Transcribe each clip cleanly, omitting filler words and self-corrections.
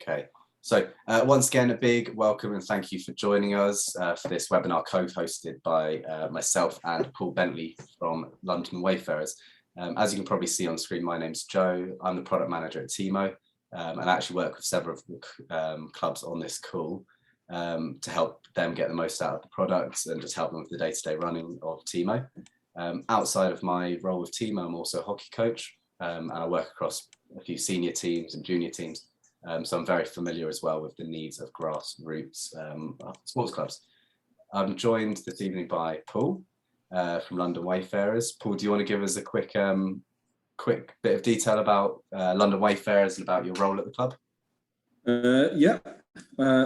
Okay, so once again, a big welcome and thank you for joining us for this webinar co-hosted by myself and Paul Bentley from London Wayfarers. As you can probably see on screen, my name's Joe. I'm the product manager at Teamo, and I actually work with several of the clubs on this call to help them get the most out of the products and just help them with the day-to-day running of Teamo. Outside of my role with Teamo, I'm also a hockey coach, and I work across a few senior teams and junior teams. So I'm very familiar as well with the needs of grassroots sports clubs. I'm joined this evening by Paul from London Wayfarers. Paul, do you want to give us a quick bit of detail about London Wayfarers and about your role at the club? Yeah.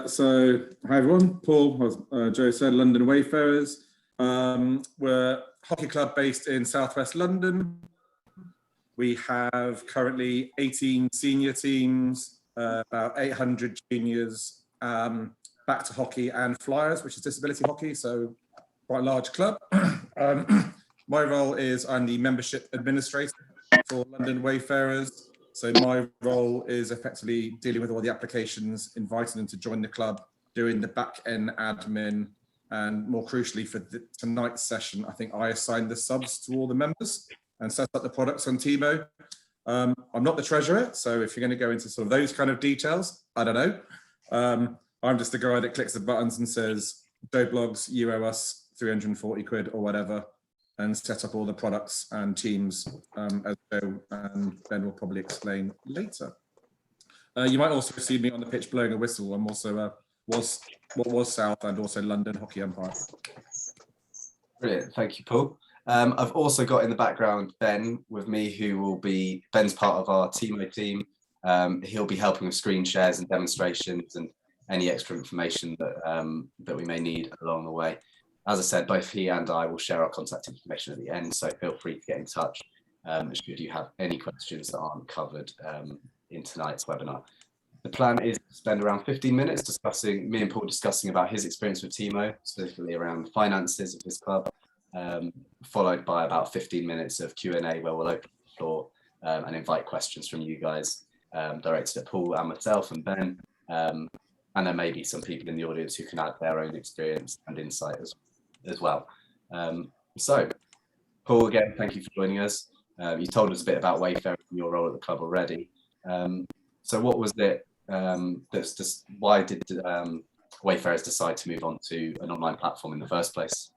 So hi everyone, Paul, as Joe said, London Wayfarers. We're a hockey club based in southwest London. We have currently 18 senior teams, about 800 juniors, back to hockey and flyers, which is disability hockey, so quite a large club. My role is I'm the membership administrator for London Wayfarers. So my role is effectively dealing with all the applications, inviting them to join the club, doing the back end admin, and more crucially for tonight's session, I think I assigned the subs to all the members and set up the products on Teamo. I'm not the treasurer, so if you're going to go into sort of those kind of details, I don't know. I'm just the guy that clicks the buttons and says, Joe Blogs, you owe us 340 quid or whatever, and set up all the products and teams, as Joe and Ben will probably explain later. You might also see me on the pitch blowing a whistle. I'm also was South and also London hockey umpire. Brilliant, thank you, Paul. I've also got in the background Ben with me, who will be, Ben's part of our Teamo team. He'll be helping with screen shares and demonstrations and any extra information that we may need along the way. As I said, both he and I will share our contact information at the end, so feel free to get in touch should you have any questions that aren't covered in tonight's webinar. The plan is to spend around 15 minutes discussing, me and Paul discussing about his experience with Teamo, specifically around the finances of his club, followed by about 15 minutes of Q&A where we'll open the floor and invite questions from you guys directed at Paul and myself and Ben. And there may be some people in the audience who can add their own experience and insight as well. So, Paul, again, thank you for joining us. You told us a bit about Wayfarers and your role at the club already. So what was it, why did Wayfarers decide to move on to an online platform in the first place?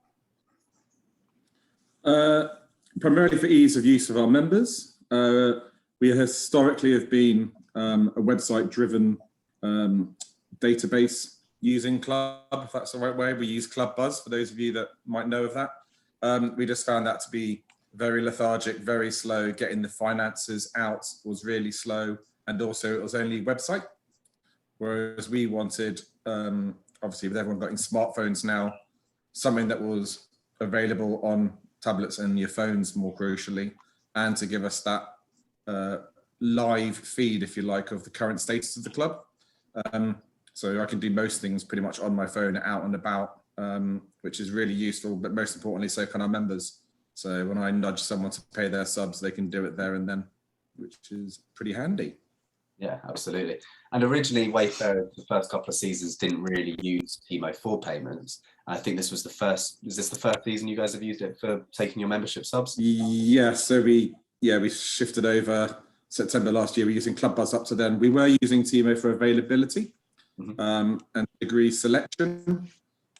Primarily for ease of use of our members. We historically have been a website-driven database using club, if that's the right way. We use Club Buzz, for those of you that might know of that. We just found that to be very lethargic, very slow. Getting the finances out was really slow, and also it was only website. Whereas we wanted, obviously with everyone getting smartphones now, something that was available on tablets and your phones more crucially, and to give us that live feed, if you like, of the current status of the club. So I can do most things pretty much on my phone, out and about, which is really useful, but most importantly, so can our members. So when I nudge someone to pay their subs, they can do it there and then, which is pretty handy. Yeah, absolutely. And originally, Wayfarers, the first couple of seasons, didn't really use Teamo for payments. I think this was the first, is this the first season you guys have used it for taking your membership subs? Yeah, so we shifted over September last year. We're using Club Buzz up to then. We were using Teamo for availability and degree selection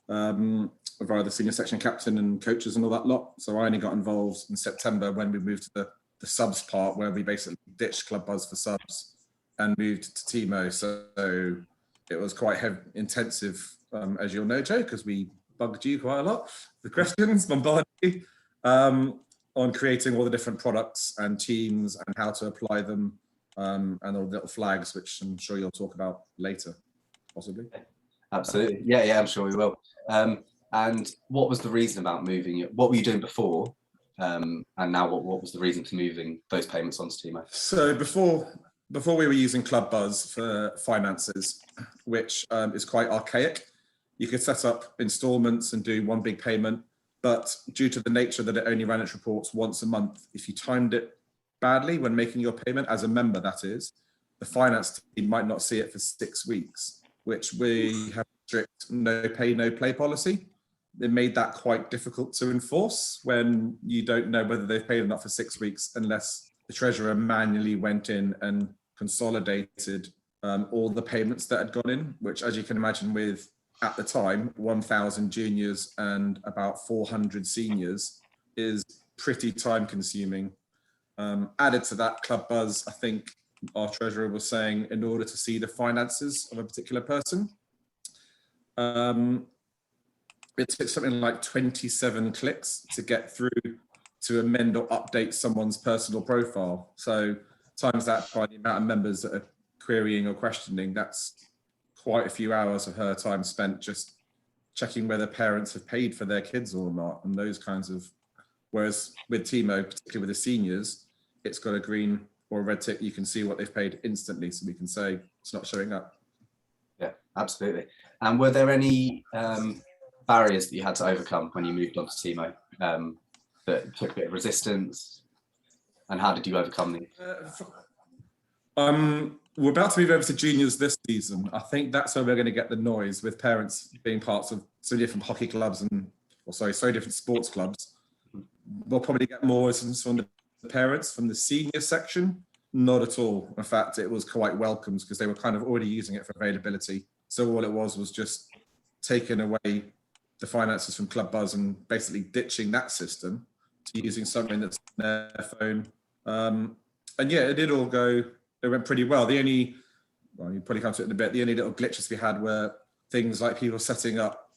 via the senior section captain and coaches and all that lot. So I only got involved in September when we moved to the subs part, where we basically ditched Club Buzz for subs and moved to Teamo. So it was quite intensive, as you'll know, Joe, because we bugged you quite a lot with questions, bombarded you, on creating all the different products and teams and how to apply them, and all the little flags, which I'm sure you'll talk about later, possibly. Absolutely. Yeah, I'm sure we will. And what was the reason about moving it? What were you doing before? And now what was the reason for moving those payments onto Teamo? So before we were using Club Buzz for finances, which is quite archaic. You could set up installments and do one big payment, but due to the nature that it only ran its reports once a month, if you timed it badly when making your payment as a member, that is, the finance team might not see it for 6 weeks, which we have a strict no pay, no play policy. It made that quite difficult to enforce when you don't know whether they've paid or not for 6 weeks, unless the treasurer manually went in and consolidated all the payments that had gone in, which, as you can imagine, with at the time 1,000 juniors and about 400 seniors, is pretty time consuming. Added to that, Club Buzz, I think our treasurer was saying, in order to see the finances of a particular person, it took something like 27 clicks to get through to amend or update someone's personal profile. So times that by the amount of members that are querying or questioning, that's quite a few hours of her time spent just checking whether parents have paid for their kids or not, and those kinds of, whereas with Teamo, particularly with the seniors, it's got a green or a red tick. You can see what they've paid instantly, so we can say it's not showing up. Yeah, absolutely. And were there any barriers that you had to overcome when you moved on to Teamo that took a bit of resistance, and how did you overcome these? We're about to move over to juniors this season. I think that's where we're going to get the noise, with parents being parts of so different hockey clubs so different sports clubs. We'll probably get more resistance from the parents from the senior section. Not at all. In fact, it was quite welcomed because they were kind of already using it for availability. So all it was just taking away the finances from Club Buzz and basically ditching that system to using something that's on their phone. And yeah, it did all go. It went pretty well. You probably come to it in a bit. The only little glitches we had were things like people setting up,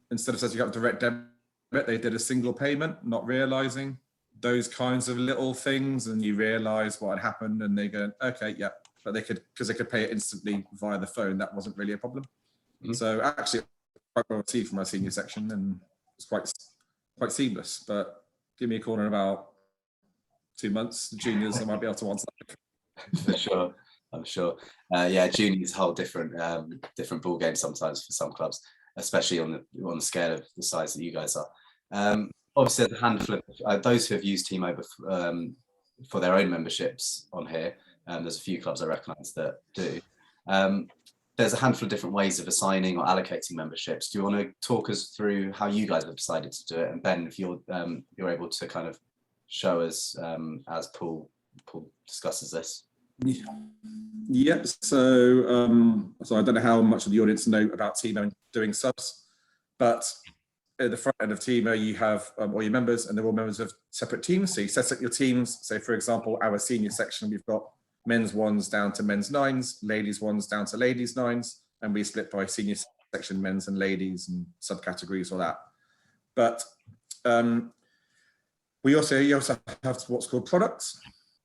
instead of setting up direct debit, they did a single payment, not realizing those kinds of little things. And you realize what had happened, and they go, okay, yeah, but because they could pay it instantly via the phone. That wasn't really a problem. Mm-hmm. So actually, quite well received from our senior section, and it's quite seamless. But give me a call in about 2 months, the juniors, I might be able to answer that. For sure, I'm sure. Yeah, juniors a whole different ball game sometimes for some clubs, especially on the scale of the size that you guys are. Obviously, there's a handful of those who have used Teamo for their own memberships on here. There's a few clubs I recognise that do. There's a handful of different ways of assigning or allocating memberships. Do you want to talk us through how you guys have decided to do it? And Ben, if you're able to kind of show us as Paul discusses this. Yeah, so I don't know how much of the audience know about Teamo doing subs, but at the front end of Teamo, you have all your members, and they're all members of separate teams. So you set up your teams. So for example, our senior section, we've got men's ones down to men's nines, ladies ones down to ladies nines, and we split by senior section, men's and ladies, and subcategories, all that. But you also have what's called products,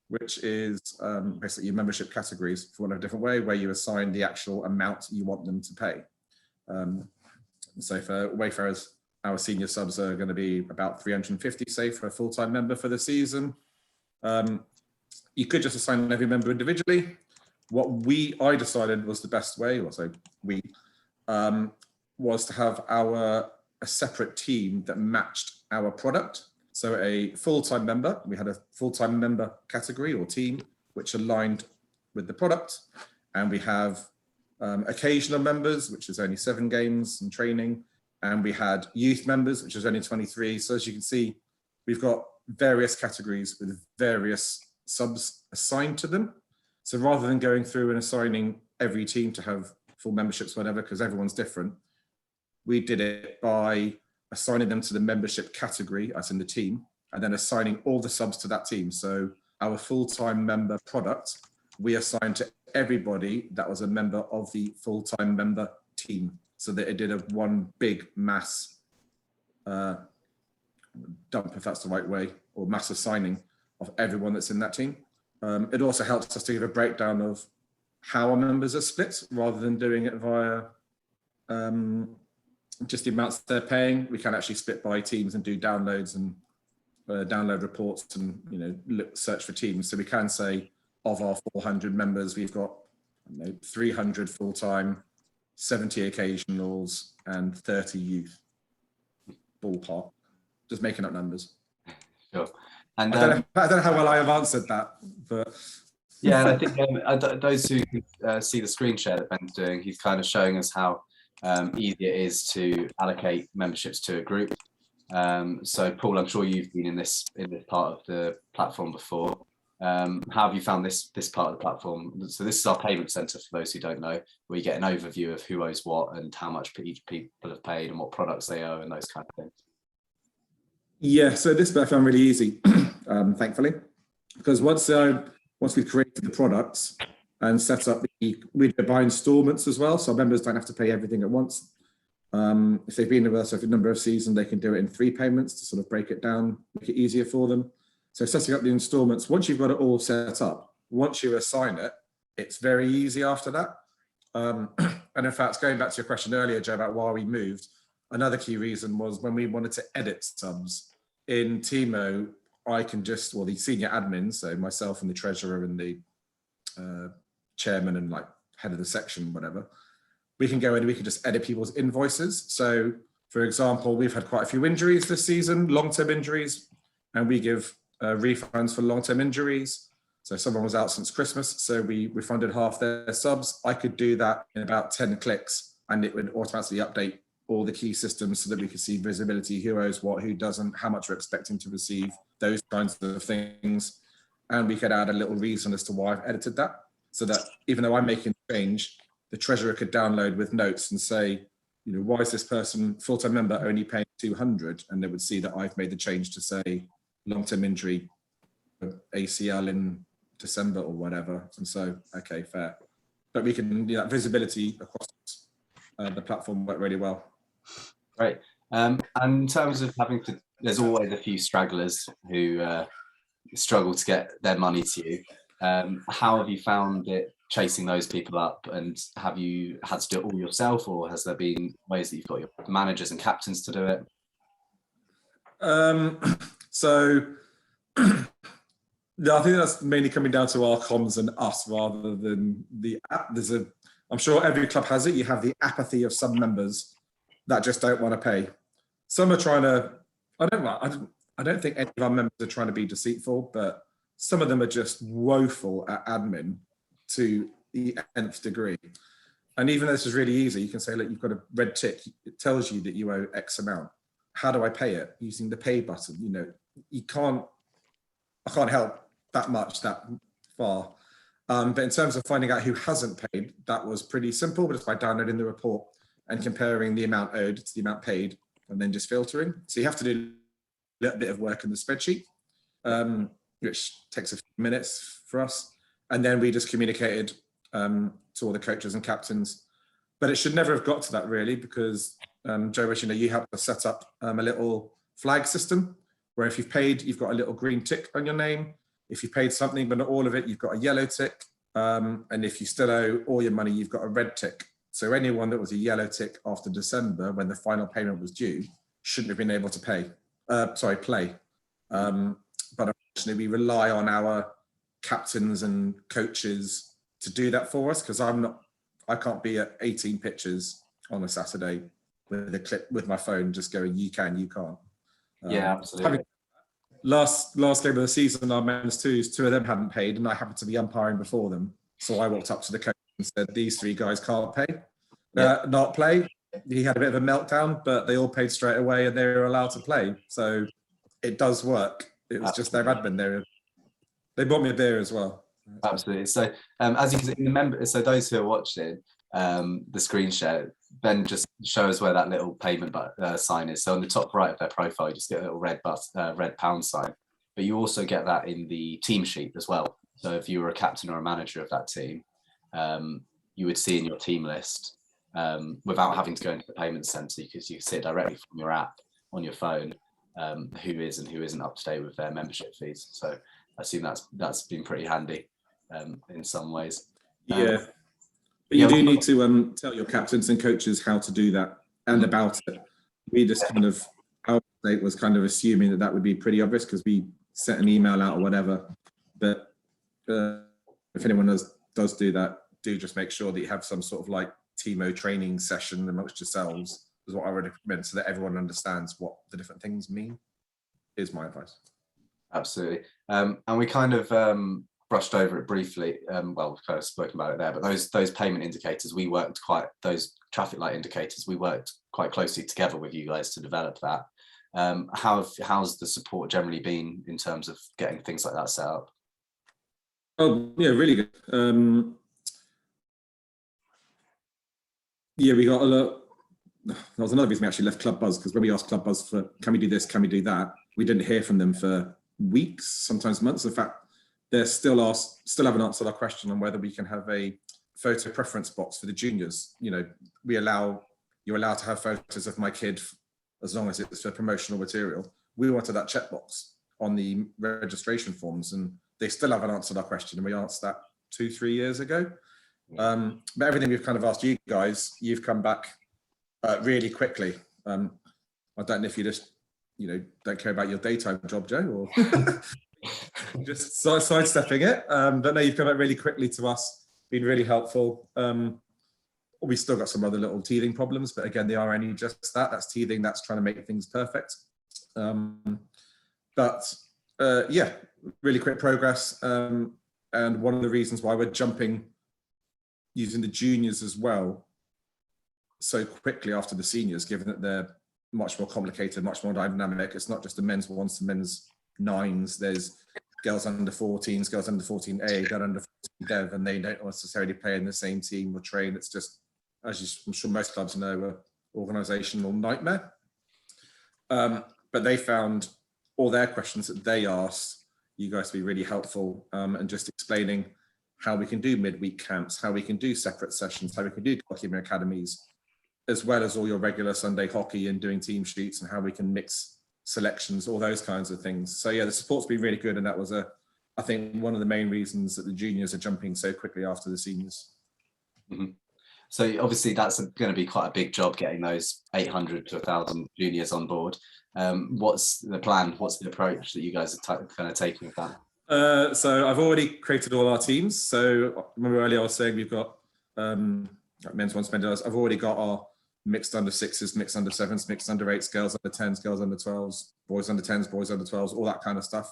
which is basically your membership categories, for one of a different way, where you assign the actual amount you want them to pay. So for Wayfarers, our senior subs are going to be about 350, say, for a full-time member for the season. You could just assign every member individually. What I decided was the best way, was to have a separate team that matched our product. So a full-time member, we had a full-time member category or team, which aligned with the product. And we have occasional members, which is only 7 games and training. And we had youth members, which is only 23. So as you can see, we've got various categories with various subs assigned to them. So rather than going through and assigning every team to have full memberships, whatever, because everyone's different, we did it by assigning them to the membership category, as in the team, and then assigning all the subs to that team. So our full-time member product, we assigned to everybody that was a member of the full-time member team, so that it did a one big mass dump, if that's the right way, or mass assigning of everyone that's in that team. It also helps us to give a breakdown of how our members are split, rather than doing it via just the amounts they're paying. We can actually split by teams and do downloads and download reports and search for teams. So we can say, of our 400 members, we've got 300 full-time, 70 occasionals, and 30 youth. Ballpark. Just making up numbers. Sure. And I don't know how well I have answered that, but Yeah, and I think those who can see the screen share that Ben's doing, he's kind of showing us how easy it is to allocate memberships to a group. So Paul, I'm sure you've been in this part of the platform before. How have you found this part of the platform? So this is our payment center for those who don't know, where you get an overview of who owes what and how much each people have paid and what products they owe and those kind of things. Yeah, so this bit I found really easy, thankfully, because once we've created the products and set up we buy installments as well, so members don't have to pay everything at once. If they've been with us for a number of seasons, they can do it in 3 payments to sort of break it down, make it easier for them. So setting up the installments, once you've got it all set up, once you assign it, it's very easy after that. And in fact, going back to your question earlier, Joe, about why we moved, another key reason was when we wanted to edit subs in Teamo, the senior admins, so myself and the treasurer and the chairman and like head of the section, whatever, we can go in and we can just edit people's invoices. So for example, we've had quite a few injuries this season, long-term injuries, and we give refunds for long-term injuries. So someone was out since Christmas, so we refunded half their subs. I could do that in about 10 clicks and it would automatically update all the key systems so that we could see visibility, who owes what, who doesn't, how much we're expecting to receive, those kinds of things. And we could add a little reason as to why I've edited that, so that even though I'm making a change, the treasurer could download with notes and say, you know, why is this person, full-time member, only paying 200? And they would see that I've made the change to say long-term injury, ACL in December or whatever. And so, okay, fair. But we can, that visibility across the platform worked really well. Great. And in terms of there's always a few stragglers who struggle to get their money to you. How have you found it chasing those people up, and have you had to do it all yourself, or has there been ways that you've got your managers and captains to do it? So I think that's mainly coming down to our comms and us rather than the app. I'm sure every club has it. You have the apathy of some members that just don't want to pay. Some are trying to, I don't think any of our members are trying to be deceitful, but some of them are just woeful at admin to the nth degree. And even though this is really easy, you can say, look, you've got a red tick. It tells you that you owe X amount. How do I pay it? Using the pay button. You know, I can't help that much, that far. But in terms of finding out who hasn't paid, that was pretty simple, but it's by downloading the report and comparing the amount owed to the amount paid, and then just filtering. So you have to do a little bit of work in the spreadsheet, which takes a few minutes for us. And then we just communicated to all the coaches and captains. But it should never have got to that, really, because Joe, as you know, you helped us set up a little flag system where if you've paid, you've got a little green tick on your name. If you've paid something but not all of it, you've got a yellow tick. And if you still owe all your money, you've got a red tick. So anyone that was a yellow tick after December, when the final payment was due, shouldn't have been able to play. But unfortunately, we rely on our captains and coaches to do that for us, because I can't be at 18 pitches on a Saturday with a clip with my phone just going, you can, you can't. Yeah, absolutely. Last game of the season, our men's twos, 2 of them hadn't paid, and I happened to be umpiring before them. So I walked up to the coach and said, these 3 guys can't pay, not play. He had a bit of a meltdown, but they all paid straight away and they were allowed to play. So it does work. It was just their admin. They bought me a beer as well. Absolutely. So as you can see, so those who are watching the screen share, Ben just show us where that little payment sign is. So on the top right of their profile, you just get a little red pound sign. But you also get that in the team sheet as well. So if you were a captain or a manager of that team, you would see in your team list without having to go into the payment center, because you can see it directly from your app on your phone, who is and who isn't up to date with their membership fees. So I assume that's been pretty handy in some ways. Yeah. But you do need to tell your captains and coaches how to do that and about it. We just our state was kind of assuming that would be pretty obvious because we sent an email out or whatever. But if anyone does do that, do just make sure that you have some sort of like Teamo training session amongst yourselves, is what I would recommend, so that everyone understands what the different things mean, is my advice. Absolutely. And we kind of brushed over it briefly. Well, we've kind of spoken about it there, but those payment indicators, those traffic light indicators, we worked quite closely together with you guys to develop that. How's the support generally been in terms of getting things like that set up? Oh yeah, really good. Yeah, we got a lot. That was another reason we actually left Club Buzz, because when we asked Club Buzz for can we do this, can we do that, we didn't hear from them for weeks, sometimes months. In fact, they still haven't answered our question on whether we can have a photo preference box for the juniors. You know, you're allowed to have photos of my kid as long as it's for promotional material. We wanted that checkbox on the registration forms, and they still haven't answered our question, and we answered that 2-3 years ago. But everything we've kind of asked you guys, you've come back really quickly. I don't know if you just, don't care about your daytime job, Joe, or just sidestepping it. But no, you've come back really quickly to us, been really helpful. We still got some other little teething problems, but again, they are only just that. That's teething. That's trying to make things perfect. But yeah, really quick progress. And one of the reasons why we're jumping using the juniors as well so quickly after the seniors, given that they're much more complicated, much more dynamic. It's not just the men's ones to men's nines. There's girls under 14s, girls under 14A, girls under 14 dev, and they don't necessarily play in the same team or train. It's just, I'm sure most clubs know, an organisational nightmare. But they found all their questions that they asked you guys to be really helpful, and just explaining how we can do midweek camps, how we can do separate sessions, how we can do document academies, as well as all your regular Sunday hockey and doing team sheets, and how we can mix selections, all those kinds of things. So yeah, the support's been really good, and that was I think one of the main reasons that the juniors are jumping so quickly after the seniors. Mm-hmm. So obviously that's going to be quite a big job, getting those 800 to 1,000 juniors on board. What's the plan? What's the approach that you guys are kind of taking with that? So I've already created all our teams. So remember earlier I was saying we've got men's ones, men's others. I've already got our mixed under sixes, mixed under sevens, mixed under eights, girls under 10s, girls under 12s, boys under 10s, boys under 12s, all that kind of stuff.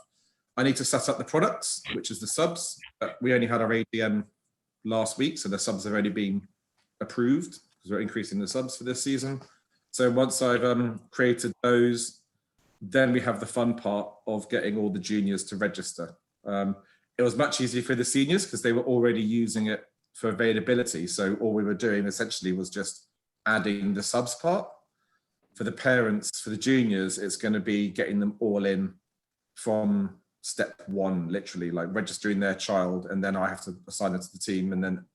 I need to set up the products, which is the subs. We only had our AGM last week, so the subs have already been approved because we're increasing the subs for this season. So once I've created those, then we have the fun part of getting all the juniors to register. It was much easier for the seniors because they were already using it for availability. So all we were doing essentially was just adding the subs part. For the parents, for the juniors, it's going to be getting them all in from step one, literally, like registering their child, and then I have to assign them to the team, and then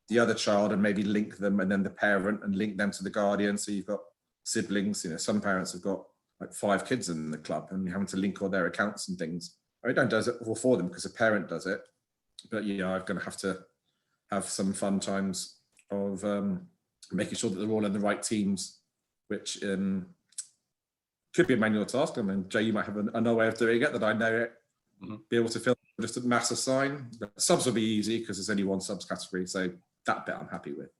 the other child, and maybe link them, and then the parent, and link them to the guardian. So you've got siblings. Some parents have got like 5 kids in the club, and you're having to link all their accounts and things. I don't do it all for them because a parent does it, but I'm going to have some fun times of making sure that they're all in the right teams, which could be a manual task. I mean, Jay, you might have another way of doing it that I know it. Mm-hmm. Be able to fill just a mass assign. The subs will be easy because there's only one subs category, so that bit I'm happy with.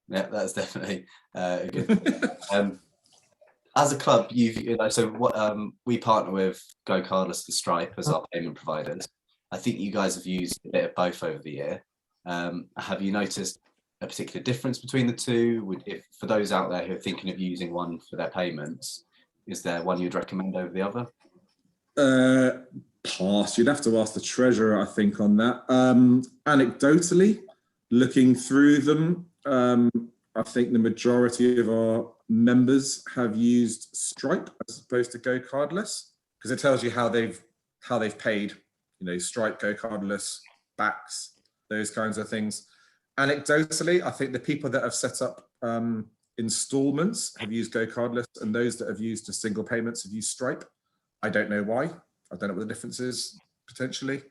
Yeah, that's definitely a good. As a club, we partner with GoCardless and Stripe as our payment providers. I think you guys have used a bit of both over the year. Have you noticed a particular difference between the two? For those out there who are thinking of using one for their payments, is there one you'd recommend over the other? Pass. You'd have to ask the treasurer, I think, on that. Anecdotally, looking through them, I think the majority of our members have used Stripe as opposed to GoCardless, because it tells you how they've paid. Stripe, GoCardless, backs, those kinds of things. Anecdotally, I think the people that have set up installments have used GoCardless, and those that have used just single payments have used Stripe. I don't know why. I don't know what the difference is, potentially.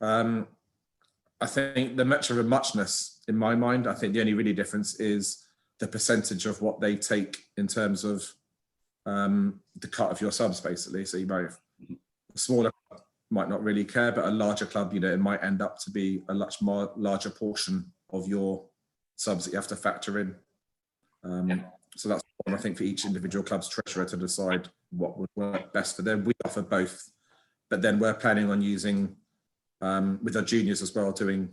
I think the much of a muchness, in my mind, I think the only really difference is the percentage of what they take in terms of the cut of your subs, basically. So you might have a smaller club might not really care, but a larger club, it might end up to be a much more larger portion of your subs that you have to factor in. So that's one, I think, for each individual club's treasurer to decide what would work best for them. We offer both, but then we're planning on using with our juniors as well, doing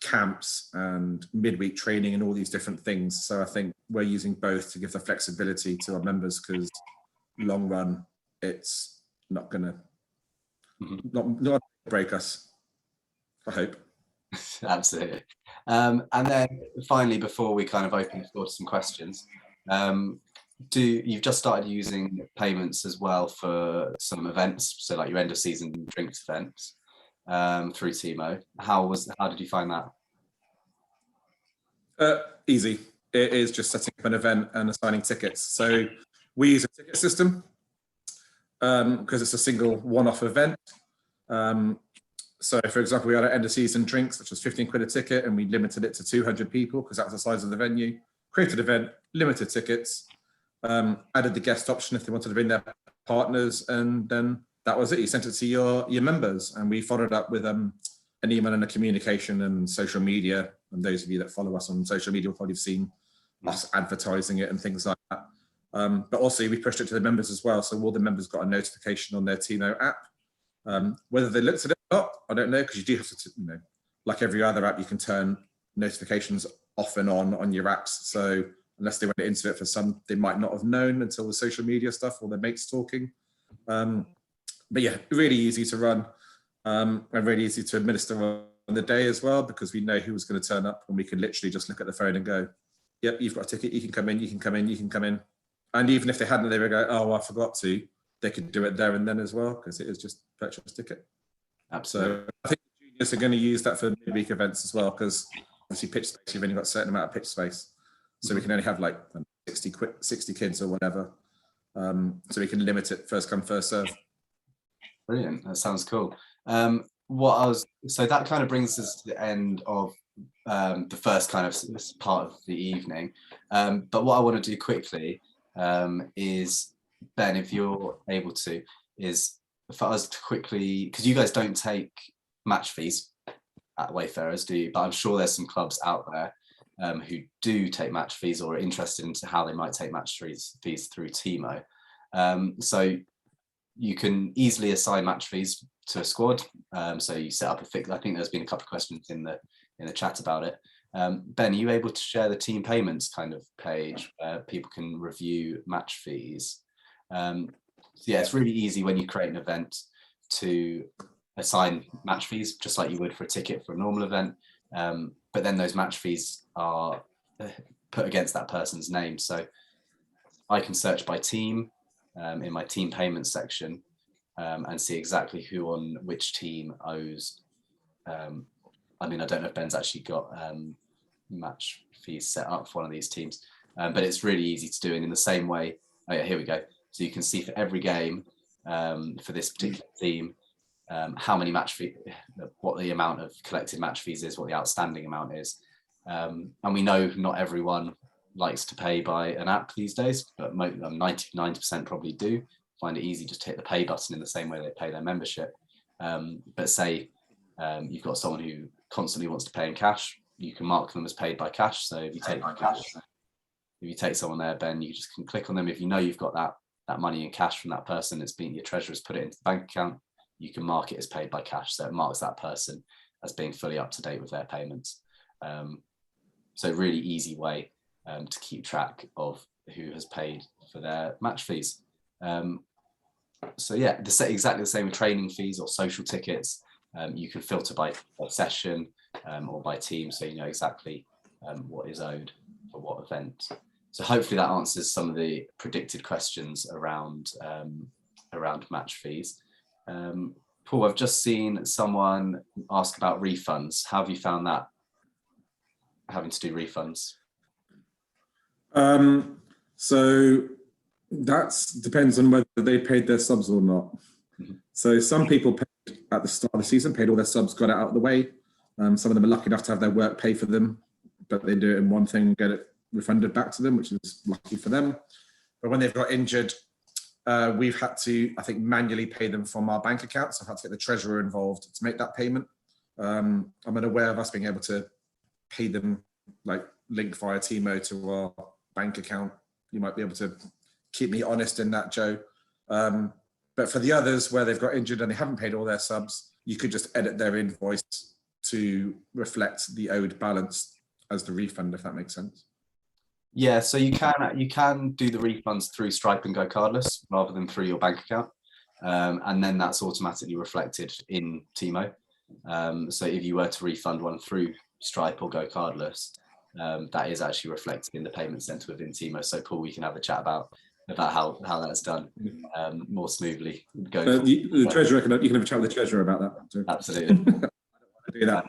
camps and midweek training and all these different things. So I think we're using both to give the flexibility to our members, because long run, it's not going to not break us, I hope. Absolutely. And then finally, before we kind of open the floor to some questions, you've just started using payments as well for some events, so like your end of season drinks events, through Teamo. How did you find that? Easy. It is just setting up an event and assigning tickets. So we use a ticket system because it's a single one-off event. So for example, we had an end of season drinks, which was 15 quid a ticket, and we limited it to 200 people because that was the size of the venue. Created an event, limited tickets, added the guest option if they wanted to bring their partners, and then that was it. You sent it to your members, and we followed up with an email and a communication and social media. And those of you that follow us on social media will probably have seen us advertising it and things like that. But also we pushed it to the members as well. So all the members got a notification on their Teamo app. Whether they looked at it or not, I don't know, because you do have to, like every other app, you can turn notifications off and on your apps. So unless they went into it for some, they might not have known until the social media stuff or their mates talking. But yeah, really easy to run and really easy to administer on the day as well, because we know who was going to turn up, and we can literally just look at the phone and go, yep, you've got a ticket, you can come in, you can come in, you can come in. And even if they hadn't, they would go, oh, I forgot to. They could do it there and then as well, because it is just purchase a ticket. Absolutely. So I think the juniors are going to use that for midweek events as well, because obviously pitch space, you've only got a certain amount of pitch space. So we can only have like 60 kids or whatever. So we can limit it first come, first serve. Brilliant. That sounds cool. So that kind of brings us to the end of the first kind of part of the evening. But what I want to do quickly is, Ben, if you're able to, is for us to quickly, because you guys don't take match fees at Wayfarers, do you? But I'm sure there's some clubs out there who do take match fees or are interested into how they might take match fees through Teamo. So you can easily assign match fees to a squad. So you set up a fix. I think there's been a couple of questions in the chat about it. Ben, are you able to share the team payments kind of page where people can review match fees? So yeah, it's really easy when you create an event to assign match fees, just like you would for a ticket for a normal event. But then those match fees are put against that person's name. So I can search by team in my team payments section and see exactly who on which team owes. I mean, I don't know if Ben's actually got match fees set up for one of these teams, but it's really easy to do. And in the same way, oh yeah, here we go. So you can see for every game for this particular team, how many match fees, what the amount of collected match fees is, what the outstanding amount is. And we know not everyone likes to pay by an app these days, but 99% probably do find it easy just to hit the pay button in the same way they pay their membership. But say you've got someone who constantly wants to pay in cash, you can mark them as paid by cash. So if you take someone there, Ben, you just can click on them. If you know you've got that money in cash from that person, it's been your treasurer's put it into the bank account, you can mark it as paid by cash. So it marks that person as being fully up to date with their payments. So really easy way to keep track of who has paid for their match fees. So yeah, exactly the same with training fees or social tickets. You can filter by session or by team, so you know exactly what is owed for what event. So hopefully that answers some of the predicted questions around match fees. Paul, I've just seen someone ask about refunds. How have you found that, having to do refunds? So that depends on whether they paid their subs or not. Mm-hmm. So some people paid at the start of the season, paid all their subs, got it out of the way. Some of them are lucky enough to have their work pay for them, but they do it in one thing and get it refunded back to them, which is lucky for them. But when they've got injured, we've had to, I think, manually pay them from our bank account. So I've had to get the treasurer involved to make that payment. I'm unaware of us being able to pay them, like link via Teamo to our bank account. You might be able to keep me honest in that, Joe. But for the others where they've got injured and they haven't paid all their subs, you could just edit their invoice to reflect the owed balance as the refund, if that makes sense. Yeah, so you can do the refunds through Stripe and GoCardless rather than through your bank account, and then that's automatically reflected in Teamo. So if you were to refund one through Stripe or GoCardless, that is actually reflected in the payment center within Teamo. So Paul, we can have a chat about how that's done more smoothly. The treasurer, you can have a chat with the treasurer about that. So. Absolutely. I don't want to do that.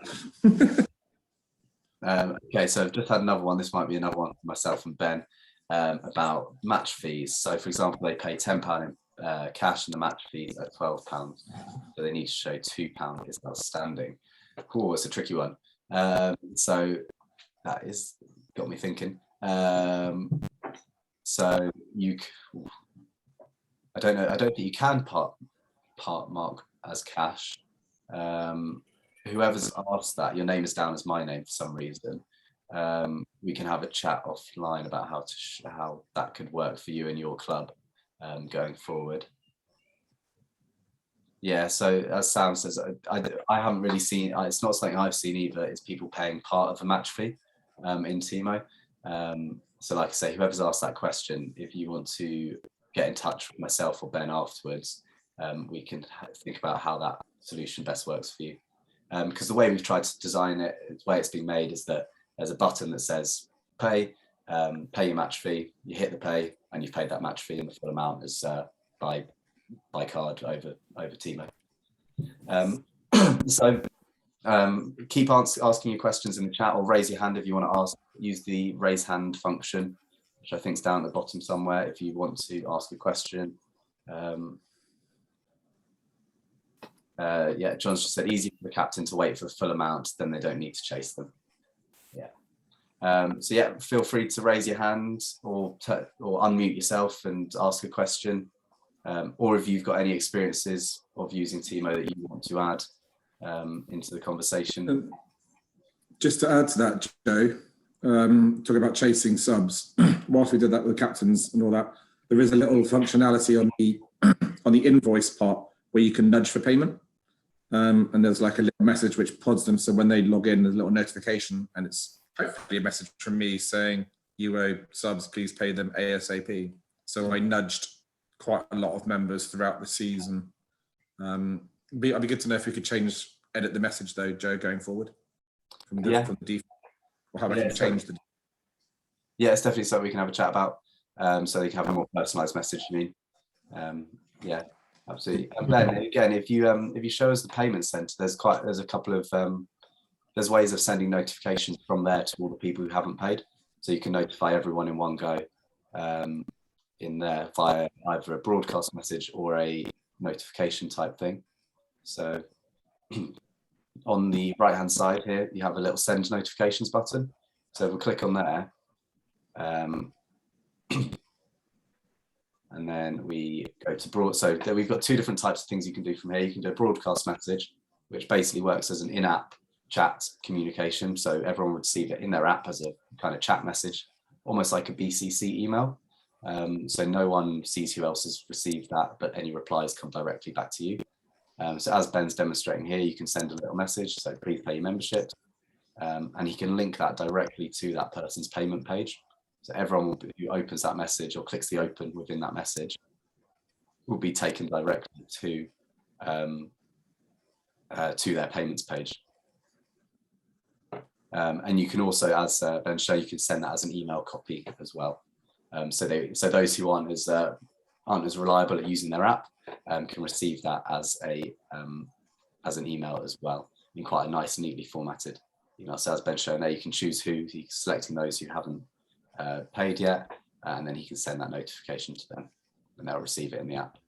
Okay, so I've just had another one. This might be another one for myself and Ben about match fees. So, for example, they pay £10 in cash, and the match fees at £12. So they need to show £2 is outstanding. Cool, it's a tricky one. So that is got me thinking. So I don't know. I don't think you can part mark as cash. Whoever's asked that, your name is down as my name for some reason. We can have a chat offline about how that could work for you and your club going forward. Yeah, so as Sam says, I haven't really seen, it's not something I've seen either, is people paying part of the match fee in Teamo. So like I say, whoever's asked that question, if you want to get in touch with myself or Ben afterwards, we can think about how that solution best works for you. Because the way we've tried to design it, the way it's been made is that there's a button that says pay your match fee, you hit the pay, and you've paid that match fee, and the full amount is by card over Teamo. So keep asking your questions in the chat, or raise your hand if you want to ask. Use the raise hand function, which I think is down at the bottom somewhere, if you want to ask a question. Yeah, John's just said easy for the captain to wait for the full amount, then they don't need to chase them. Yeah. So yeah, feel free to raise your hand or unmute yourself and ask a question. Or if you've got any experiences of using Teamo that you want to add into the conversation. Just to add to that, Joe, talking about chasing subs, whilst we did that with captains and all that, there is a little functionality on the invoice part where you can nudge for payment. And there's like a little message which pods them. So when they log in, there's a little notification, and it's hopefully a message from me saying, you owe subs, please pay them ASAP. So I nudged quite a lot of members throughout the season. I'd be good to know if we could edit the message though, Joe, going forward from the default, or how I can change the. Yeah, it's definitely something we can have a chat about. So they can have a more personalised message. I mean, yeah, absolutely. And then again, if you show us the payment centre, there's a couple of there's ways of sending notifications from there to all the people who haven't paid. So you can notify everyone in one go. In there via either a broadcast message or a notification type thing. So on the right hand side here, you have a little send notifications button. So if we click on there, and then we go to so we've got two different types of things you can do from here. You can do a broadcast message, which basically works as an in-app chat communication. So everyone would receive it in their app as a kind of chat message, almost like a BCC email. So no one sees who else has received that, but any replies come directly back to you. So as Ben's demonstrating here, you can send a little message, so please pay your membership, and he can link that directly to that person's payment page. So everyone who opens that message or clicks the open within that message will be taken directly to their payments page. And you can also, as Ben showed, you can send that as an email copy as well. So those who aren't as reliable at using their app can receive that as an email as well, in quite a nice, neatly formatted email. So as Ben showing there, you can choose who he's selecting those who haven't paid yet, and then he can send that notification to them, and they'll receive it in the app.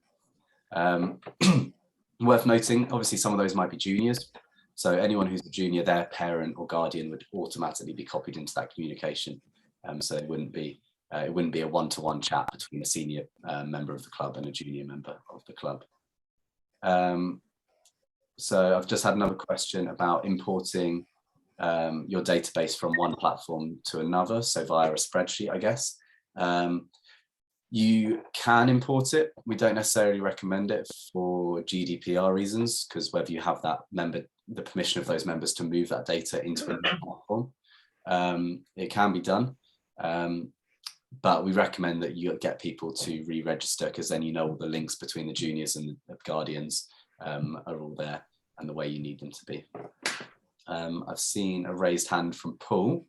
Worth noting, obviously, some of those might be juniors. So anyone who's a junior, their parent or guardian would automatically be copied into that communication. So it wouldn't be a one-to-one chat between a senior member of the club and a junior member of the club. So I've just had another question about importing your database from one platform to another, so via a spreadsheet, I guess. You can import it. We don't necessarily recommend it for GDPR reasons, because whether you have the permission of those members to move that data into a platform, it can be done. But we recommend that you get people to re-register, because then you know all the links between the juniors and the guardians are all there and the way you need them to be. I've seen a raised hand from Paul.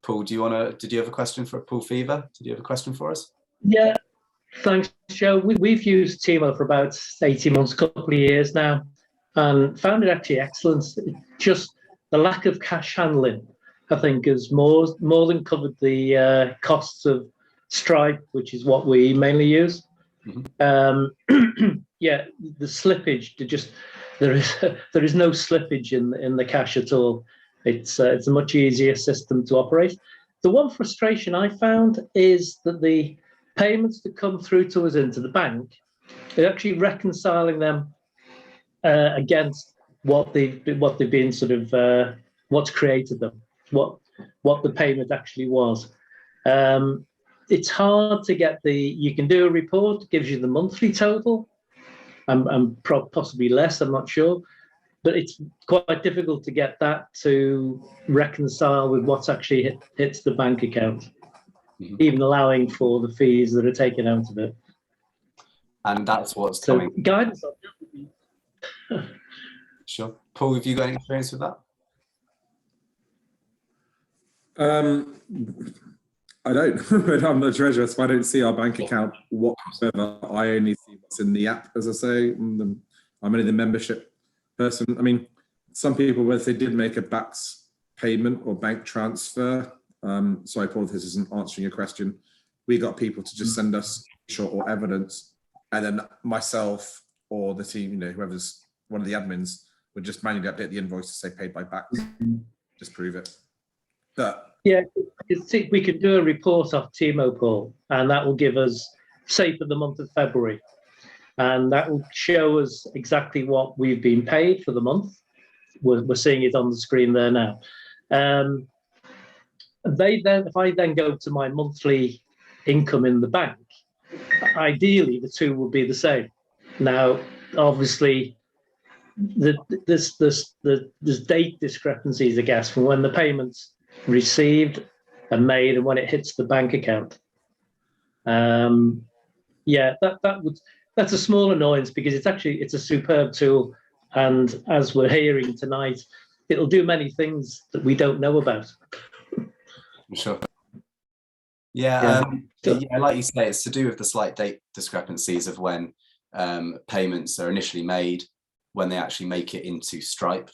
Paul, did you have a question for Paul Fever? Did you have a question for us? Yeah, thanks, Joe. We've used Teamo for about 18 months, a couple of years now, and found it actually excellent. Just the lack of cash handling, I think, has more than covered the costs of Stripe, which is what we mainly use. Mm-hmm. Yeah, the slippage, there is no slippage in the cash at all. It's a much easier system to operate. The one frustration I found is that the payments that come through to us into the bank, they're actually reconciling them against what they've been sort of what's created them, what the payment actually was. It's hard to get you can do a report, gives you the monthly total, and possibly less, I'm not sure, but it's quite difficult to get that to reconcile with what's actually hits the bank account, mm-hmm. even allowing for the fees that are taken out of it. And that's what's coming. Guidance. Sure. Paul, have you got any experience with that? I don't, but I'm the treasurer, so I don't see our bank account whatsoever. I only see what's in the app, as I say. I'm only the membership person. I mean, some people, whether they did make a BACS payment or bank transfer, sorry, Paul, if this isn't answering your question, we got people to just send us short or evidence, and then myself or the team, whoever's one of the admins, would just manually update the invoice to say paid by BACS, just prove it. But yeah, we could do a report off Teamo, Paul, and that will give us, say, for the month of February, and that will show us exactly what we've been paid for the month. We're seeing it on the screen there now. If I then go to my monthly income in the bank, ideally the two will be the same. Now, obviously, there's date discrepancies, I guess, from when the payments received and made and when it hits the bank account. Yeah, that's a small annoyance, because it's a superb tool, and as we're hearing tonight, it'll do many things that we don't know about. Sure. Yeah, yeah, like you say, it's to do with the slight date discrepancies of when payments are initially made, when they actually make it into Stripe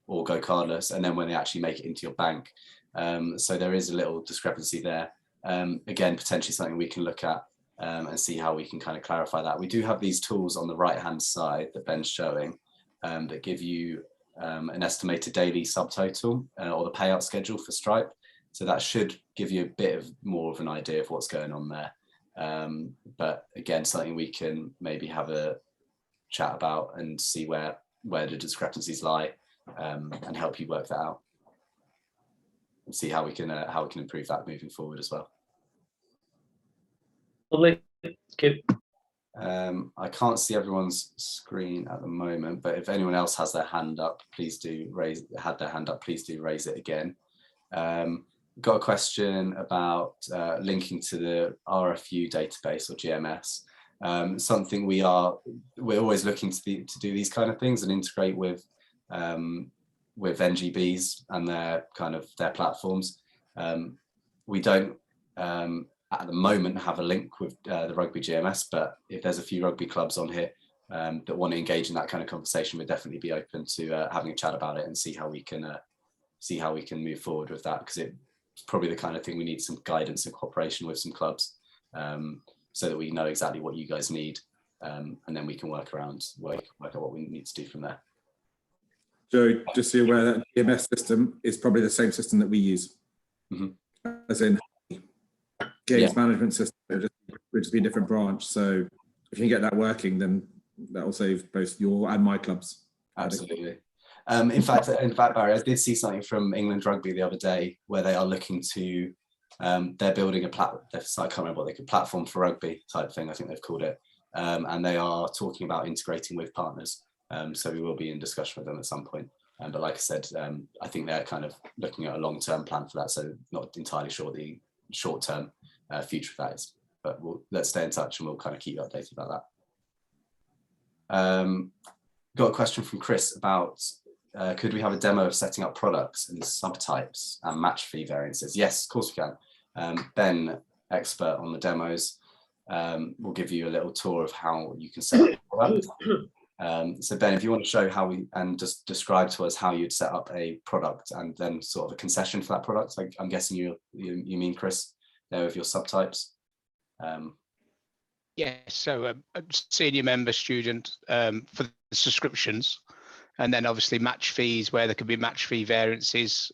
or GoCardless, and then when they actually make it into your bank. So there is a little discrepancy there. Again, potentially something we can look at and see how we can kind of clarify that. We do have these tools on the right-hand side that Ben's showing that give you an estimated daily subtotal or the payout schedule for Stripe. So that should give you a bit more of an idea of what's going on there. But again, something we can maybe have a chat about and see where the discrepancies lie and help you work that out. And see how we can improve that moving forward as well. Lovely. Good. I can't see everyone's screen at the moment, but if anyone else has their hand up, please do raise it again. Got a question about linking to the RFU database or GMS. Something we're always looking to do these kind of things and integrate with NGBs and their platforms. We don't at the moment have a link with the rugby GMS, but if there's a few rugby clubs on here that want to engage in that kind of conversation, we'd definitely be open to having a chat about it and see how we can move forward with that, because it's probably the kind of thing we need some guidance and cooperation with some clubs, so that we know exactly what you guys need, and then we can work out what we need to do from there. Joe, just so you're aware that GMS system is probably the same system that we use, as in games management system. It'll just be a different branch. So if you can get that working, then that will save both your and my clubs. Absolutely. In fact, Barry, I did see something from England Rugby the other day where they are looking to They're building a platform. I can't remember what they call platform for rugby type thing. I think they've called it, and they are talking about integrating with partners. So we will be in discussion with them at some point. But like I said, I think they're kind of looking at a long-term plan for that. So not entirely sure the short-term future of that is. But let's stay in touch and we'll kind of keep you updated about that. Got a question from Chris about could we have a demo of setting up products and subtypes and match fee variances? Yes, of course we can. Ben, expert on the demos, will give you a little tour of how you can set up a product. So Ben, if you want to show how and just describe to us how you'd set up a product and then sort of a concession for that product. I'm guessing you mean, Chris, there with your subtypes. Yes, so a senior member student for the subscriptions, and then obviously match fees where there could be match fee variances.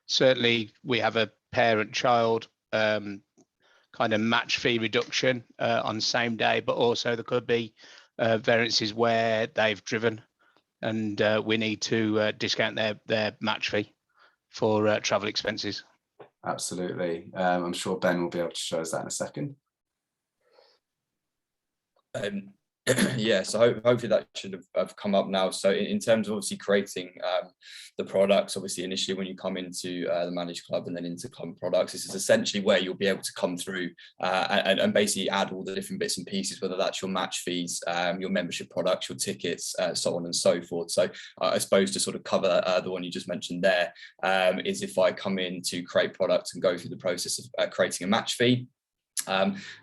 Certainly we have a parent-child kind of match fee reduction on same day, but also there could be variances where they've driven and we need to discount their match fee for travel expenses. Absolutely. I'm sure Ben will be able to show us that in a second. Yeah, so hopefully that should have come up now. So in terms of obviously creating the products, obviously initially when you come into the managed club and then into club products, this is essentially where you'll be able to come through and basically add all the different bits and pieces, whether that's your match fees, your membership products, your tickets, so on and so forth. So I suppose to sort of cover the one you just mentioned there, is if I come in to create products and go through the process of creating a match fee.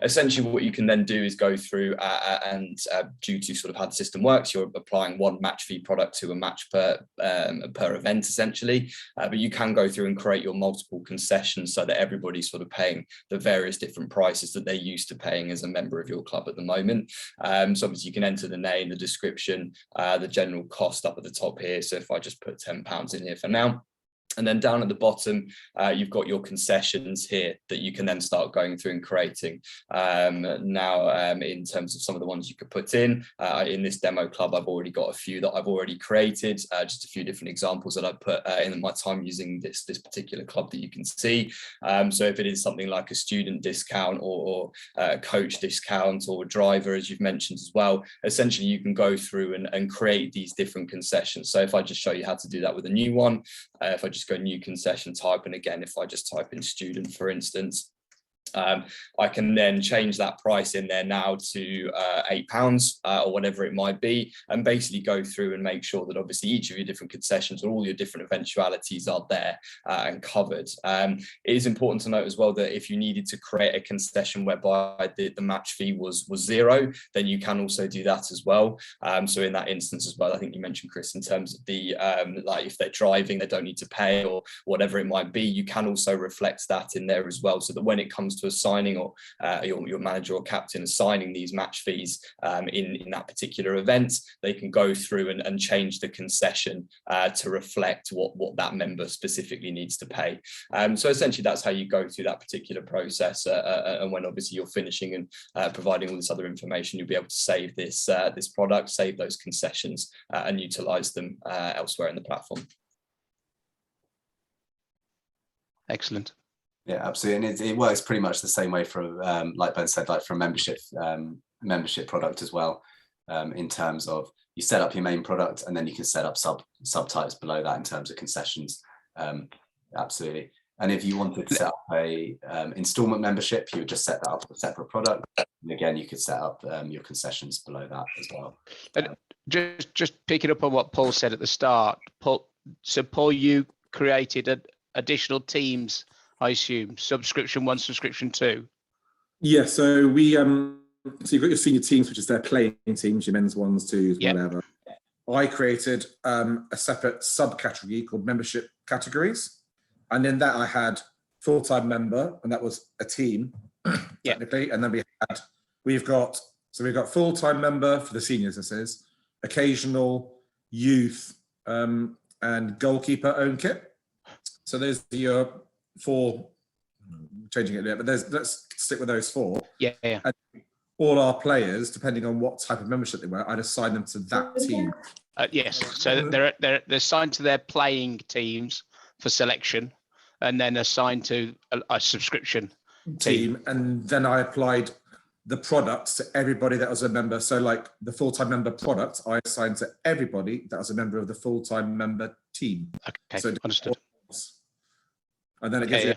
Essentially what you can then do is go through and due to sort of how the system works, you're applying one match fee product to a match per event essentially, but you can go through and create your multiple concessions so that everybody's sort of paying the various different prices that they're used to paying as a member of your club at the moment. So obviously you can enter the name, the description, the general cost up at the top here. So if I just put £10 in here for now, and then down at the bottom, you've got your concessions here that you can then start going through and creating. Now, in terms of some of the ones you could put in this demo club, I've already got a few that I've already created, just a few different examples that I put in my time using this particular club that you can see. So if it is something like a student discount or a coach discount or driver, as you've mentioned as well, essentially you can go through and create these different concessions. So if I just show you how to do that with a new one, if I just go new concession type, and again, if I just type in student, for instance, I can then change that price in there now to £8 or whatever it might be, and basically go through and make sure that obviously each of your different concessions or all your different eventualities are there and covered. It is important to note as well that if you needed to create a concession whereby the match fee was zero, then you can also do that as well. So in that instance as well, I think you mentioned, Chris, in terms of the like if they're driving, they don't need to pay or whatever it might be, you can also reflect that in there as well, so that when it comes to assigning or your manager or captain assigning these match fees in that particular event, they can go through and change the concession to reflect what that member specifically needs to pay. So essentially that's how you go through that particular process, and when obviously you're finishing and providing all this other information, you'll be able to save this product, save those concessions and utilize them elsewhere in the platform. Excellent. Yeah, absolutely, and it works pretty much the same way for, like Ben said, like for a membership product as well. In terms of you set up your main product, and then you can set up subtypes below that in terms of concessions. Absolutely, and if you wanted to set up a installment membership, you would just set that up as a separate product. And again, you could set up your concessions below that as well. And just picking up on what Paul said at the start, Paul, you created additional teams, I assume, subscription 1, subscription 2. Yeah, so we so you've got your senior teams, which is their playing teams, your men's 1s, 2s, Yep. whatever. I created a separate subcategory called membership categories, and in that I had full-time member, and that was a team technically, and then we've got full-time member for the seniors, this is occasional, youth, and goalkeeper own kit. So there's your 4, changing it a bit, but let's stick with those 4. Yeah. And all our players, depending on what type of membership they were, I'd assign them to that team. Yes, so they're assigned to their playing teams for selection, and then assigned to a subscription team. And then I applied the products to everybody that was a member. So like the full-time member product, I assigned to everybody that was a member of the full-time member team. Okay, So understood. And then it gives you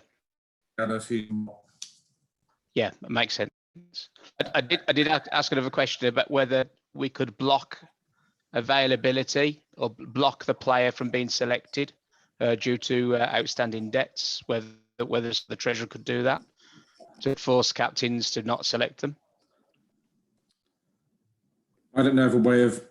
kind of who. Yeah, that makes sense. I did ask another question about whether we could block availability or block the player from being selected due to outstanding debts, whether the treasurer could do that to force captains to not select them. I don't know of a way of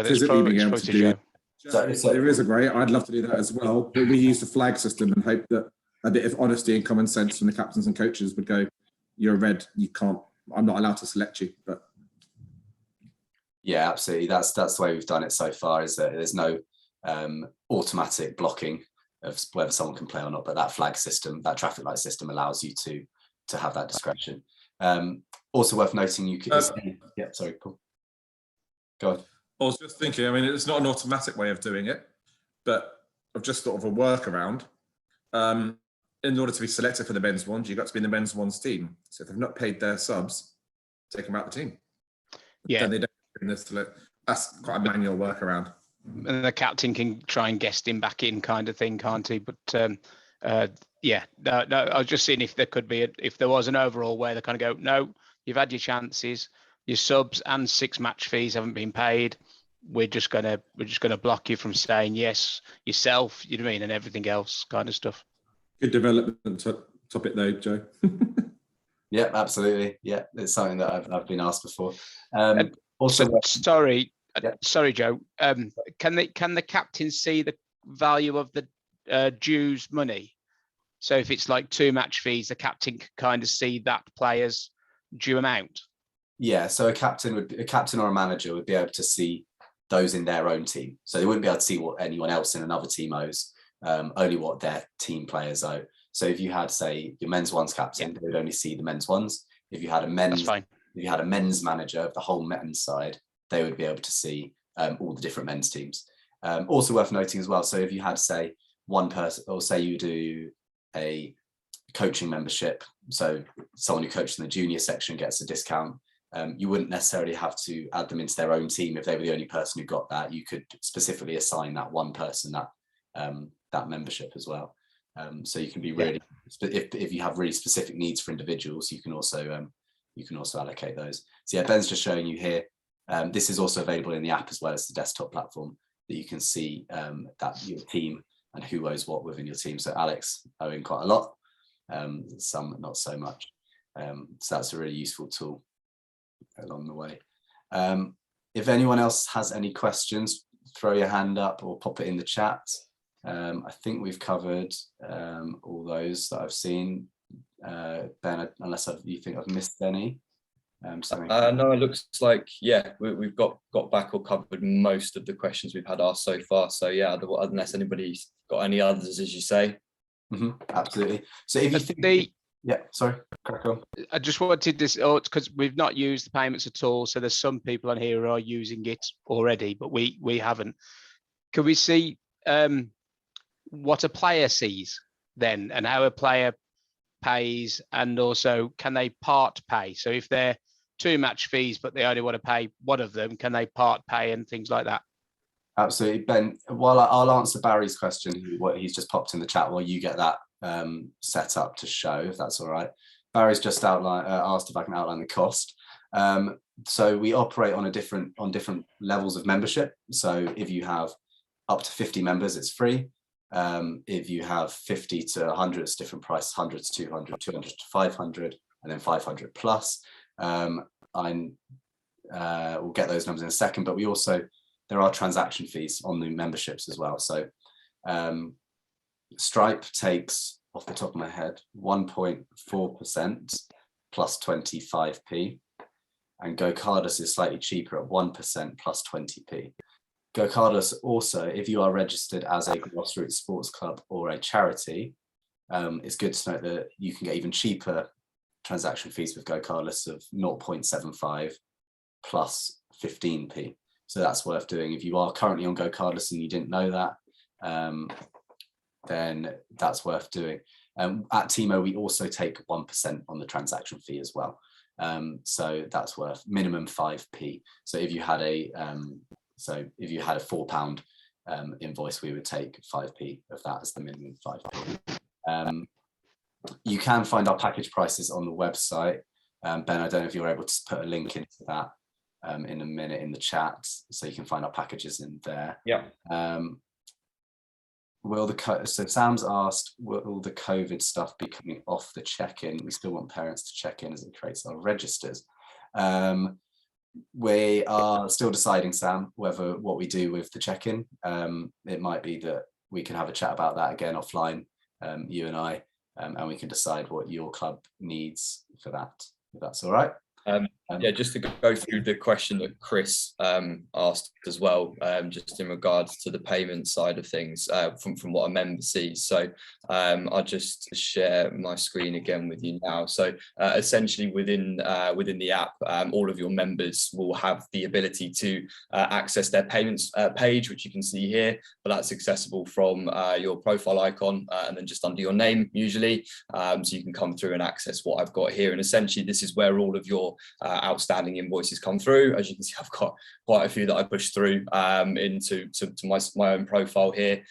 physically being able to do it. There is a way. I'd love to do that as well, but we use the flag system and hope that a bit of honesty and common sense from the captains and coaches would go, you're red, you can't, I'm not allowed to select you. But yeah, absolutely. That's the way we've done it so far, is that there's no automatic blocking of whether someone can play or not, but that flag system, that traffic light system allows you to have that discretion. Also worth noting, you could yeah, sorry, Paul. Go on. I was just thinking, I mean, it's not an automatic way of doing it, but I've just thought of a workaround. In order to be selected for the men's ones, you've got to be in the men's ones team. So if they've not paid their subs, take them out the team. Yeah. Then they don't. That's quite a manual workaround. And the captain can try and guest him back in, kind of thing, can't he? But yeah, no, I was just seeing if there could be if there was an overall where they kind of go, no, you've had your chances, your subs and 6 match fees haven't been paid. We're just gonna block you from saying yes yourself. You know what I mean, and everything else kind of stuff. Good development topic though, Joe. Yeah, absolutely. Yeah, it's something that I've been asked before. Also, sorry, Joe. Can the captain see the value of the dues money? So if it's like 2 match fees, the captain can kind of see that player's due amount. Yeah, so a captain or a manager would be able to see those in their own team. So they wouldn't be able to see what anyone else in another team owes, only what their team players owe. So if you had, say, your men's ones captain, they would only see the men's ones. If you had a men's manager of the whole men's side, they would be able to see all the different men's teams. Also worth noting as well, so if you had, say, one person, or say you do a coaching membership, so someone who coaches in the junior section gets a discount, you wouldn't necessarily have to add them into their own team if they were the only person who got that. You could specifically assign that one person that membership as well. So you can be really, if you have really specific needs for individuals, you can also allocate those. So yeah, Ben's just showing you here. This is also available in the app as well as the desktop platform, that you can see that your team and who owes what within your team. So Alex owing quite a lot, some not so much. So that's a really useful tool along the way. If anyone else has any questions, throw your hand up or pop it in the chat. I think we've covered all those that I've seen. Ben, unless you think I've missed any. No, it looks like, yeah, we've got back or covered most of the questions we've had asked so far. So yeah, unless anybody's got any others, as you say. Absolutely. So if you think, sorry, crack on. I just wanted this, because we've not used the payments at all. So there's some people on here who are using it already, but we haven't. Can we see what a player sees then, and how a player pays, and also can they part pay? So if they're 2 match fees but they only want to pay one of them, can they part pay and things like that? Absolutely. Ben, while I'll answer Barry's question, what he's just popped in the chat, while you get that set up to show, if that's all right. Barry's just asked if I can outline the cost. So we operate on different levels of membership. So if you have up to 50 members, it's free. If you have 50 to 100, it's different price, 100 to 200, 200 to 500, and then 500 plus. We'll get those numbers in a second, but there are transaction fees on the memberships as well. So Stripe takes, off the top of my head, 1.4% plus 25p, and GoCardless is slightly cheaper at 1% plus 20p. GoCardless also, if you are registered as a grassroots sports club or a charity, it's good to note that you can get even cheaper transaction fees with GoCardless of 0.75 plus 15p. So that's worth doing. If you are currently on GoCardless and you didn't know that, then that's worth doing. At Teamo, we also take 1% on the transaction fee as well. So that's worth minimum 5p. So if you had a £4 invoice, we would take 5p of that as the minimum 5p. You can find our package prices on the website. Ben, I don't know if you're able to put a link into that in a minute in the chat, so you can find our packages in there. Yeah. So Sam's asked, will the COVID stuff be coming off the check-in? We still want parents to check in as it creates our registers. We are still deciding, Sam, what we do with the check-in. It might be that we can have a chat about that again offline, you and I, and we can decide what your club needs for that, if that's all right. Yeah, just to go through the question that Chris asked as well, just in regards to the payment side of things, from what a member sees. So I'll just share my screen again with you now. So essentially within the app, all of your members will have the ability to access their payments page, which you can see here, but that's accessible from your profile icon and then just under your name usually. So you can come through and access what I've got here. And essentially this is where all of your outstanding invoices come through. As you can see, I've got quite a few that I push through into my own profile here,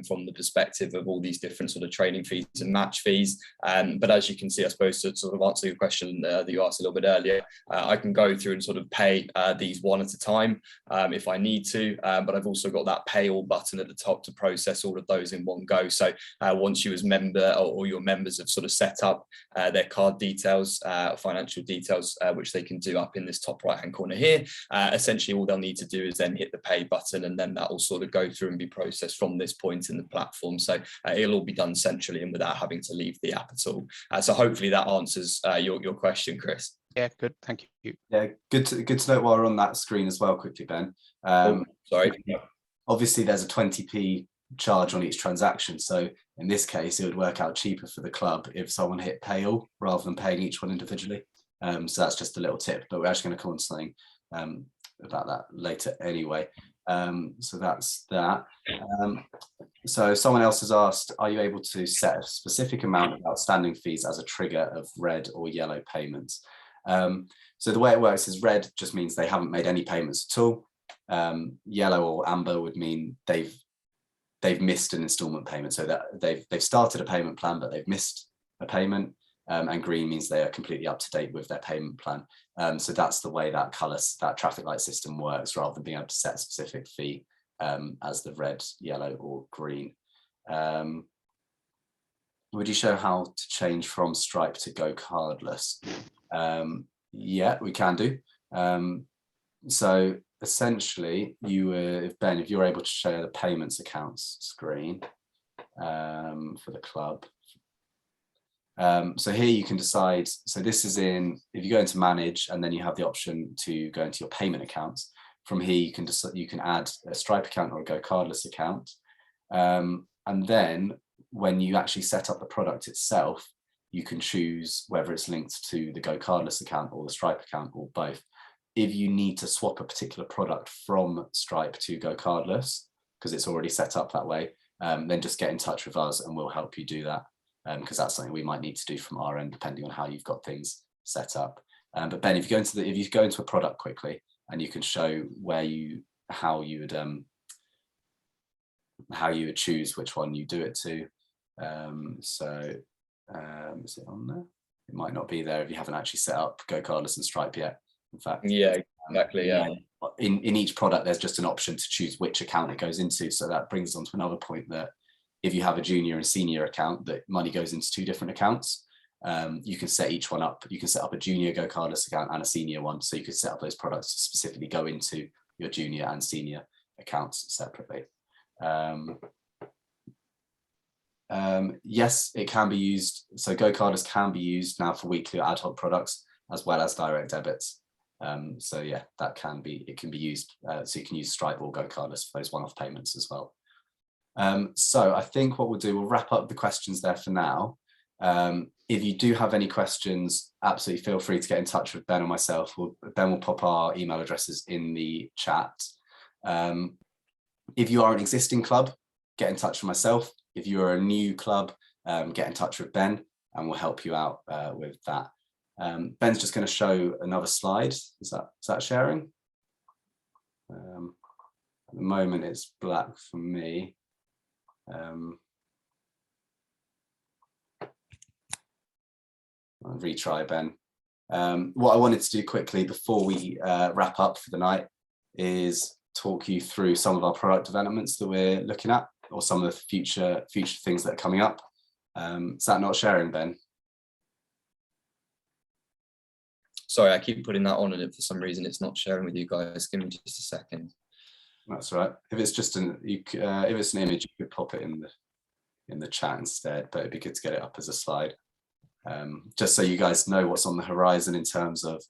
from the perspective of all these different sort of training fees and match fees. But as you can see, I suppose to sort of answer your question that you asked a little bit earlier, I can go through and sort of pay these one at a time if I need to, but I've also got that pay all button at the top to process all of those in one go. So once you as member or your members have sort of set up their card details, financial details, which they can do up in this top right hand corner here, essentially all they'll need to do is then hit the pay button, and then that will sort of go through and be processed from this point in the platform. So it'll all be done centrally and without having to leave the app at all. So hopefully that answers your question, Chris. Yeah, good, thank you. Yeah, good to note while we're on that screen as well quickly, Ben. Sorry. Obviously there's a 20p charge on each transaction, so in this case it would work out cheaper for the club if someone hit pay all rather than paying each one individually. So that's just a little tip, but we're actually going to come on to something about that later anyway. So that's that. So someone else has asked, are you able to set a specific amount of outstanding fees as a trigger of red or yellow payments? So the way it works is red just means they haven't made any payments at all. Yellow or amber would mean they've missed an instalment payment, so that they've started a payment plan but they've missed a payment. And green means they are completely up to date with their payment plan. So that's the way that traffic light system works, rather than being able to set a specific fee as the red, yellow or green. Would you show how to change from Stripe to GoCardless? Yeah, we can do. So essentially, Ben, if you're able to share the payments accounts screen for the club. So here you can decide, so this is if you go into manage and then you have the option to go into your payment accounts. From here you can add a Stripe account or a GoCardless account, and then when you actually set up the product itself, you can choose whether it's linked to the GoCardless account or the Stripe account or both. If you need to swap a particular product from Stripe to GoCardless because it's already set up that way, then just get in touch with us and we'll help you do that. Because that's something we might need to do from our end, depending on how you've got things set up. But Ben, if you go into a product quickly, and you can show how you would choose which one you do it to. Is it on there? It might not be there if you haven't actually set up GoCardless and Stripe yet. In fact, yeah, exactly. Yeah. In each product, there's just an option to choose which account it goes into. So that brings us on to another point that, if you have a junior and senior account, that money goes into two different accounts. You can set each one up. You can set up a junior GoCardless account and a senior one. So you could set up those products to specifically go into your junior and senior accounts separately. Yes, it can be used. So GoCardless can be used now for weekly or ad hoc products as well as direct debits. So yeah, it can be used. So you can use Stripe or GoCardless for those one-off payments as well. So I think what we'll do, we'll wrap up the questions there for now. If you do have any questions, absolutely feel free to get in touch with Ben or myself. Ben will pop our email addresses in the chat. If you are an existing club, get in touch with myself. If you're a new club get in touch with Ben and we'll help you out with that. Ben's just going to show another slide. Is that sharing? At the moment it's black for me. I'll retry, Ben. What I wanted to do quickly before we wrap up for the night is talk you through some of our product developments that we're looking at, or some of the future things that are coming up. Is that not sharing, Ben? Sorry, I keep putting that on and for some reason it's not sharing with you guys. Give me just a second. That's right. If it's just if it's an image, you could pop it in the chat instead, but it'd be good to get it up as a slide. Just so you guys know what's on the horizon in terms of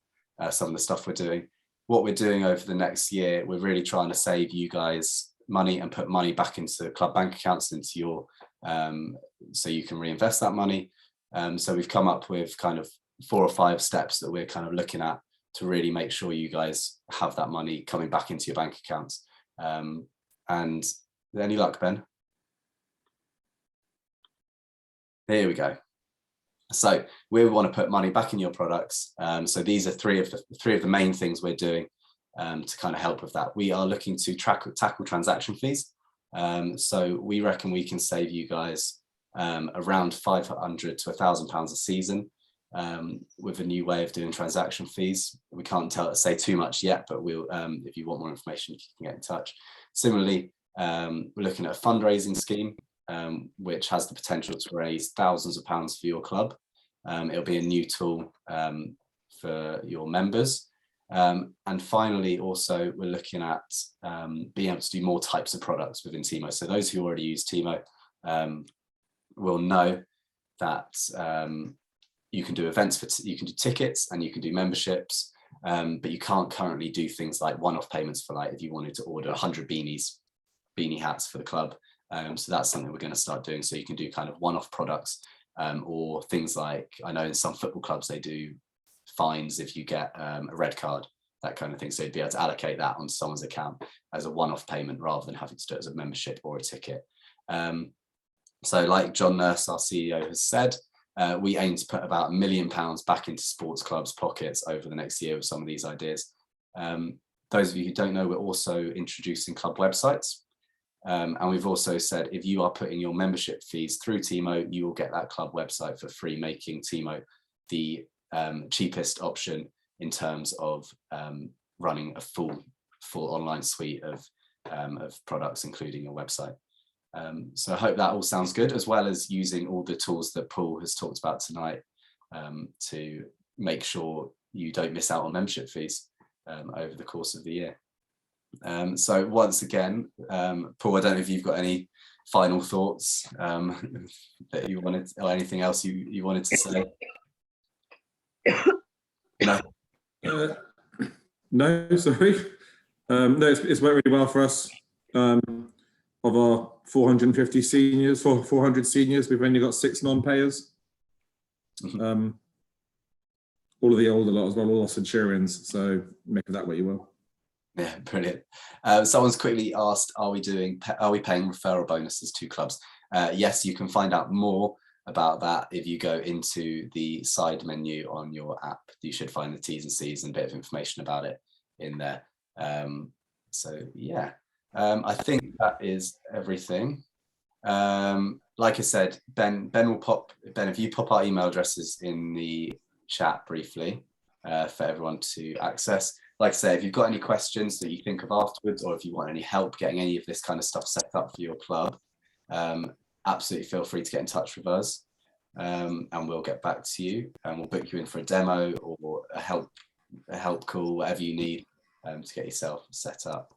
some of the stuff we're doing. What we're doing over the next year, we're really trying to save you guys money and put money back into club bank accounts, into your so you can reinvest that money. So we've come up with kind of 4 or 5 steps that we're kind of looking at to really make sure you guys have that money coming back into your bank accounts. And any luck, Ben? Here we go. So we want to put money back in your products. So these are three of the main things we're doing to kind of help with that. We are looking to tackle transaction fees. So we reckon we can save you guys around £500 to £1,000 a season with a new way of doing transaction fees. We can't say too much yet, but we'll if you want more information, you can get in touch. Similarly, we're looking at a fundraising scheme which has the potential to raise thousands of pounds for your club. It'll be a new tool for your members. And finally, also, we're looking at being able to do more types of products within Teamo. So those who already use Teamo will know that you can do events, you can do tickets and you can do memberships, but you can't currently do things like one-off payments for, like, if you wanted to order 100 beanie hats for the club. So that's something we're going to start doing. So you can do kind of one-off products, or things like, I know in some football clubs they do fines if you get a red card, that kind of thing. So you'd be able to allocate that onto someone's account as a one-off payment rather than having to do it as a membership or a ticket. So like John Nurse, our CEO, has said, we aim to put about £1 million back into sports clubs' pockets over the next year with some of these ideas. Those of you who don't know, we're also introducing club websites. And we've also said, if you are putting your membership fees through Teamo, you will get that club website for free, making Teamo the cheapest option in terms of running a full online suite of products, including your website. So I hope that all sounds good, as well as using all the tools that Paul has talked about tonight to make sure you don't miss out on membership fees over the course of the year. So once again, Paul, I don't know if you've got any final thoughts that you wanted, or anything else you wanted to say. No. No, sorry. No, it's worked really well for us. Of our 450 seniors, 400 seniors, we've only got 6 non-payers. All of the older lot as well, all Centurions. So make of that what you will. Yeah, brilliant. Someone's quickly asked, are we paying referral bonuses to clubs? Yes, you can find out more about that if you go into the side menu on your app. You should find the T's and C's and a bit of information about it in there. So yeah, I think that is everything. Like I said, Ben, if you pop our email addresses in the chat briefly for everyone to access. Like I say, if you've got any questions that you think of afterwards, or if you want any help getting any of this kind of stuff set up for your club, absolutely feel free to get in touch with us, and we'll get back to you, and we'll book you in for a demo or a help call, whatever you need to get yourself set up.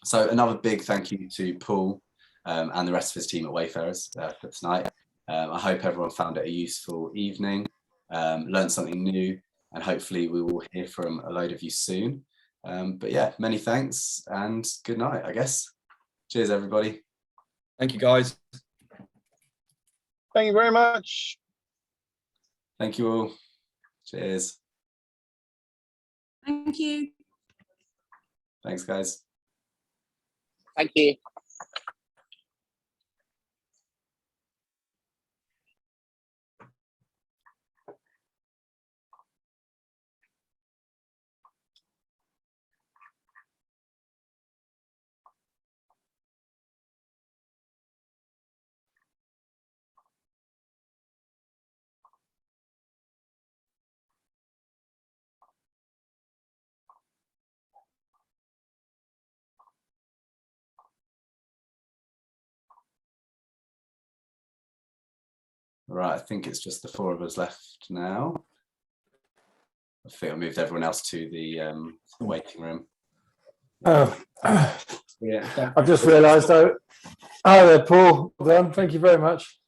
So another big thank you to Paul and the rest of his team at Wayfarers for tonight. I hope everyone found it a useful evening, learned something new, and hopefully we will hear from a load of you soon. But yeah, many thanks and good night, I guess. Cheers, everybody. Thank you, guys. Thank you very much. Thank you all. Cheers. Thank you. Thanks, guys. Thank you. Right, I think it's just the 4 of us left now. I think I moved everyone else to the waiting room. Oh, Yeah. I've just realised. Oh, there, Paul. Well done. Thank you very much.